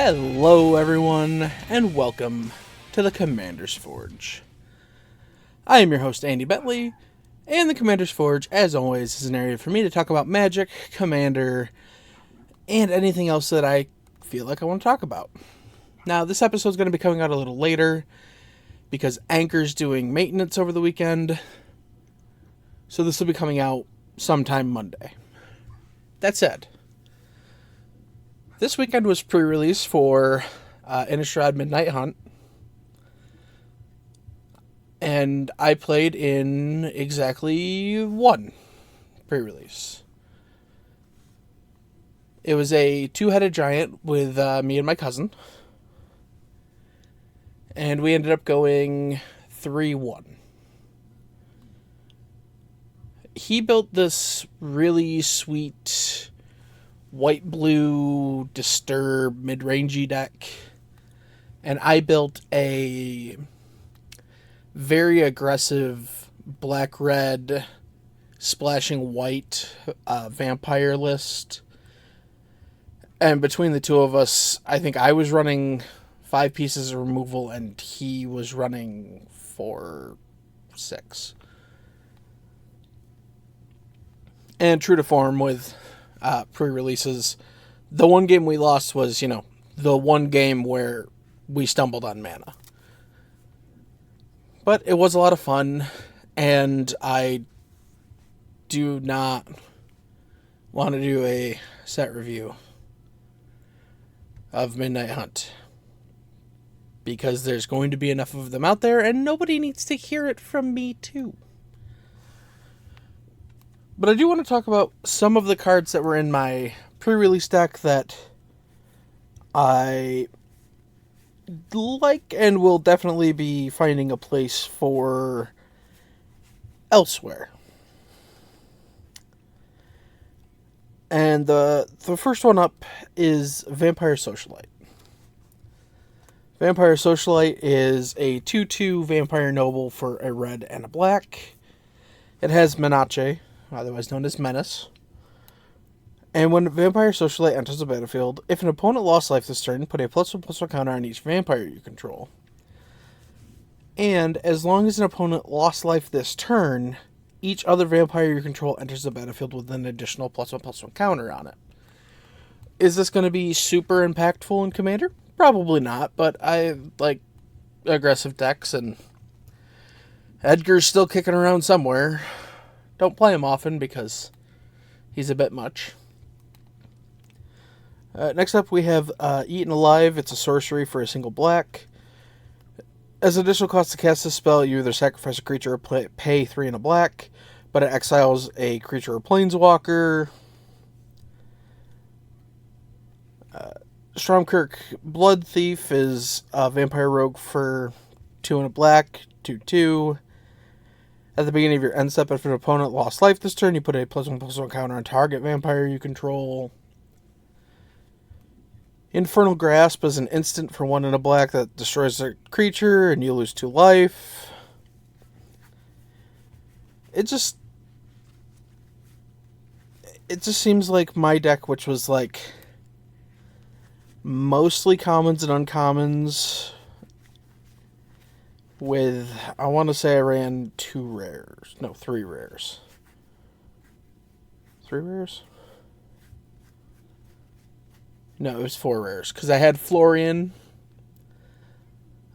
Hello everyone, and welcome to the Commander's Forge. I am your host Andy Bentley, and the Commander's Forge, as always, is an area for me to talk about Magic, Commander, and anything else that I feel like I want to talk about. Now, this episode is going to be coming out a little later, because Anchor's doing maintenance over the weekend, so this will be coming out sometime Monday. That said, this weekend was pre-release for Innistrad Midnight Hunt. And I played in exactly one pre-release. It was a two-headed giant with me and my cousin. And we ended up going 3-1. He built this really sweet white-blue disturb mid-rangey deck, and I built a very aggressive black-red splashing white vampire list. And between the two of us, I think I was running 5 pieces of removal and he was running 6. And true to form with pre-releases, the one game we lost was, the one game where we stumbled on mana. But it was a lot of fun, and I do not want to do a set review of Midnight Hunt, because there's going to be enough of them out there, and nobody needs to hear it from me too. But I do want to talk about some of the cards that were in my pre-release deck that I like and will definitely be finding a place for elsewhere. And the first one up is Vampire Socialite. Vampire Socialite is a 2/2 Vampire Noble for a red and a black. It has Menace, otherwise known as Menace. And when Vampire Socialite enters the battlefield, if an opponent lost life this turn, put a +1/+1 counter on each vampire you control. And as long as an opponent lost life this turn, each other vampire you control enters the battlefield with an additional +1/+1 counter on it. Is this going to be super impactful in Commander? Probably not, but I like aggressive decks, and Edgar's still kicking around somewhere. Don't play him often because he's a bit much. Next up we have Eaten Alive. It's a sorcery for a single black. As additional cost to cast this spell, you either sacrifice a creature or pay 3 and a black, but it exiles a creature or planeswalker. Stromkirk Blood Thief is a vampire rogue for 2 and a black, 2/2. At the beginning of your end step, if an opponent lost life this turn, you put a +1/+1 counter on target vampire you control. Infernal Grasp is an instant for 1 and a black that destroys a creature and you lose 2 life. It just seems like my deck, which was like mostly commons and uncommons, with, I want to say I ran 3 rares. 3 rares? 3 rares? No, it was 4 rares, because I had Florian,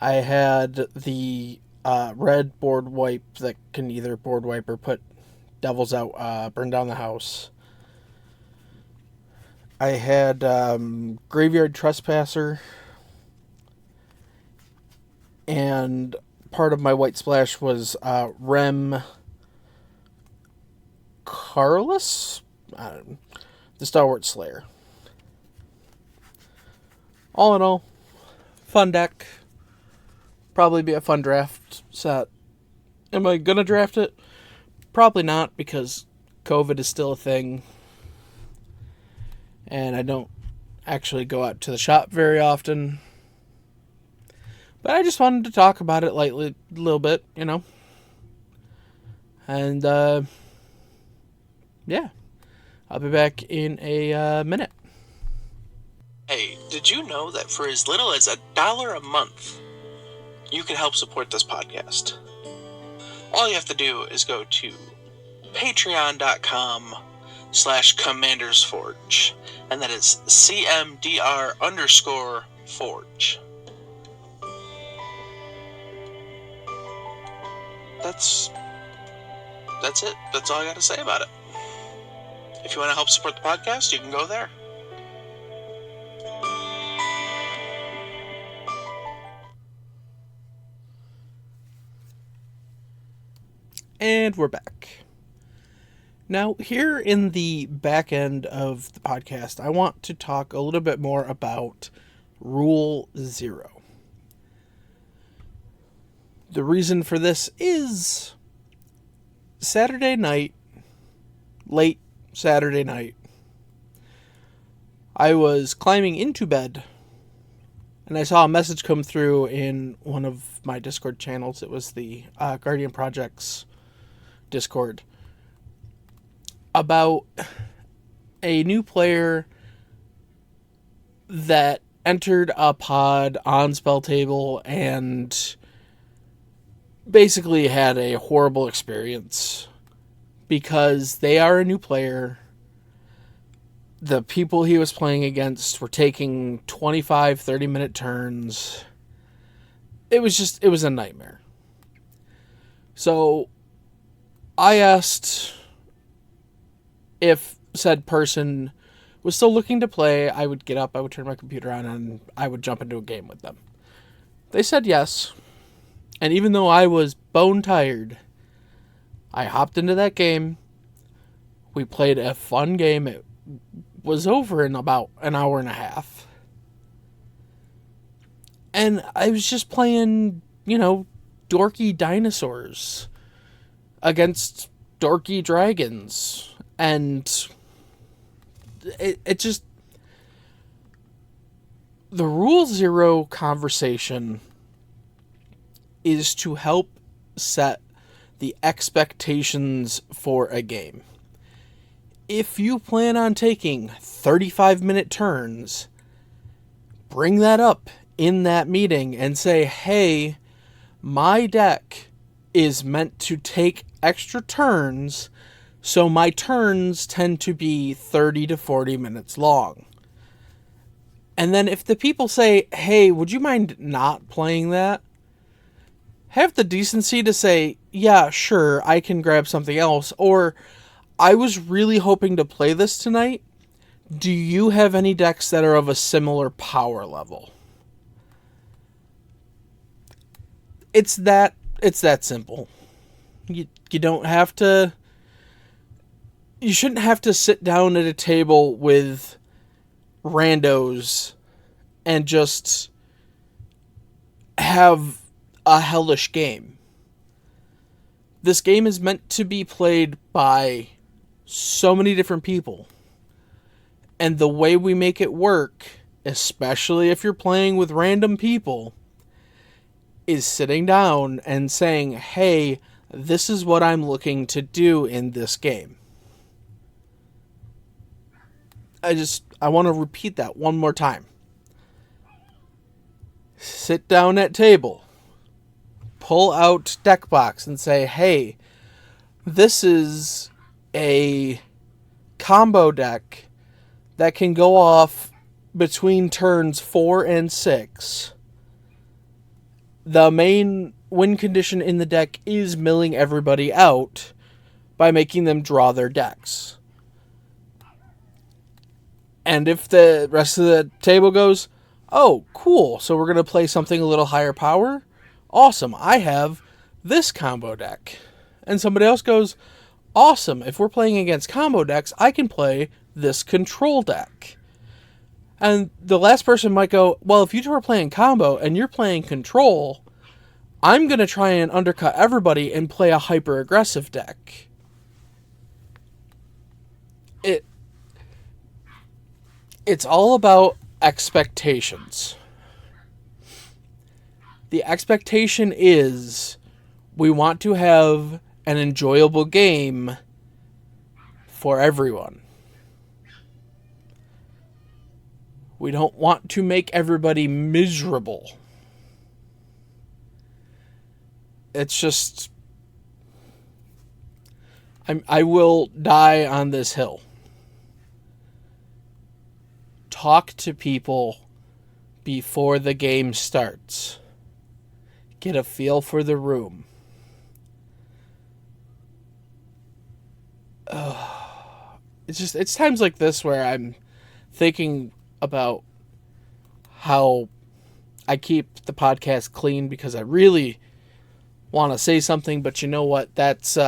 I had the red board wipe that can either board wipe or put devils out, burn down the house. I had Graveyard Trespasser, and part of my white splash was Rem Carlus? The Stalwart Slayer. All in all, fun deck. Probably be a fun draft set. Am I going to draft it? Probably not, because COVID is still a thing. And I don't actually go out to the shop very often. But I just wanted to talk about it lightly a little bit, And, yeah. I'll be back in a minute. Hey, did you know that for as little as $1 a month, you can help support this podcast? All you have to do is go to patreon.com/commandersforge, and that is CMDR_forge. That's it. That's all I got to say about it. If you want to help support the podcast, you can go there. And we're back. Now, here in the back end of the podcast, I want to talk a little bit more about Rule 0. The reason for this is Saturday night, late Saturday night, I was climbing into bed and I saw a message come through in one of my Discord channels. It was the Guardian Projects Discord about a new player that entered a pod on Spell Table and basically had a horrible experience because they are a new player. The people he was playing against were taking 25, 30-minute turns. It was a nightmare. So I asked if said person was still looking to play. I would get up, I would turn my computer on, and I would jump into a game with them. They said yes. And even though I was bone tired, I hopped into that game. We played a fun game. It was over in about an hour and a half. And I was just playing, dorky dinosaurs against dorky dragons. And it just... The Rule 0 conversation is to help set the expectations for a game. If you plan on taking 35-minute turns, bring that up in that meeting and say, hey, my deck is meant to take extra turns, so my turns tend to be 30 to 40 minutes long. And then if the people say, hey, would you mind not playing that? Have the decency to say, yeah, sure, I can grab something else. Or, I was really hoping to play this tonight. Do you have any decks that are of a similar power level? It's that simple. You don't have to... You shouldn't have to sit down at a table with randos and just have a hellish game. This game is meant to be played by so many different people. And the way we make it work, especially if you're playing with random people, is sitting down and saying, hey, this is what I'm looking to do in this game. I want to repeat that one more time. Sit down at table. Pull out deck box and say, hey, this is a combo deck that can go off between turns 4 and 6. The main win condition in the deck is milling everybody out by making them draw their decks. And if the rest of the table goes, oh, cool, so we're going to play something a little higher power? Awesome, I have this combo deck. And somebody else goes, awesome, if we're playing against combo decks, I can play this control deck. And the last person might go, well, if you two are playing combo and you're playing control, I'm going to try and undercut everybody and play a hyper-aggressive deck. It's all about expectations. The expectation is we want to have an enjoyable game for everyone. We don't want to make everybody miserable. It's just... I will die on this hill. Talk to people before the game starts. Get a feel for the room. It's times like this where I'm thinking about how I keep the podcast clean because I really want to say something, but you know what? That's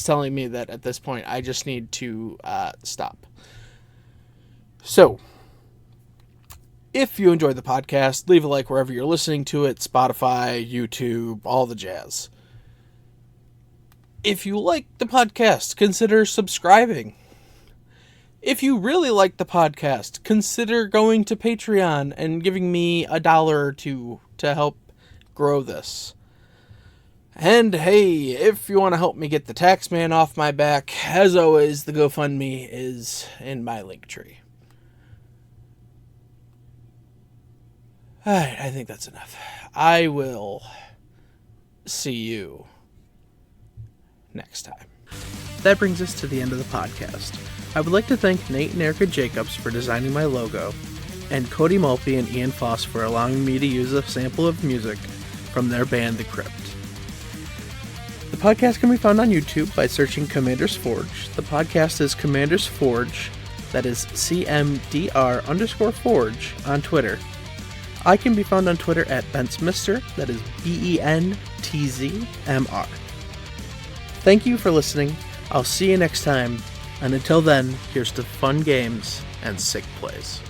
telling me that at this point I just need to stop. So, if you enjoyed the podcast, leave a like wherever you're listening to it, Spotify, YouTube, all the jazz. If you like the podcast, consider subscribing. If you really like the podcast, consider going to Patreon and giving me $1 or $2 to help grow this. And hey, if you want to help me get the tax man off my back, as always, the GoFundMe is in my link tree. Alright, I think that's enough. I will see you next time. That brings us to the end of the podcast. I would like to thank Nate and Erica Jacobs for designing my logo, and Cody Mulpey and Ian Foss for allowing me to use a sample of music from their band The Crypt. The podcast can be found on YouTube by searching Commander's Forge. The podcast is Commander's Forge, that is CMDR_Forge on Twitter. I can be found on Twitter at BentzMr, that is BENTZMR. Thank you for listening. I'll see you next time, and until then, here's to fun games and sick plays.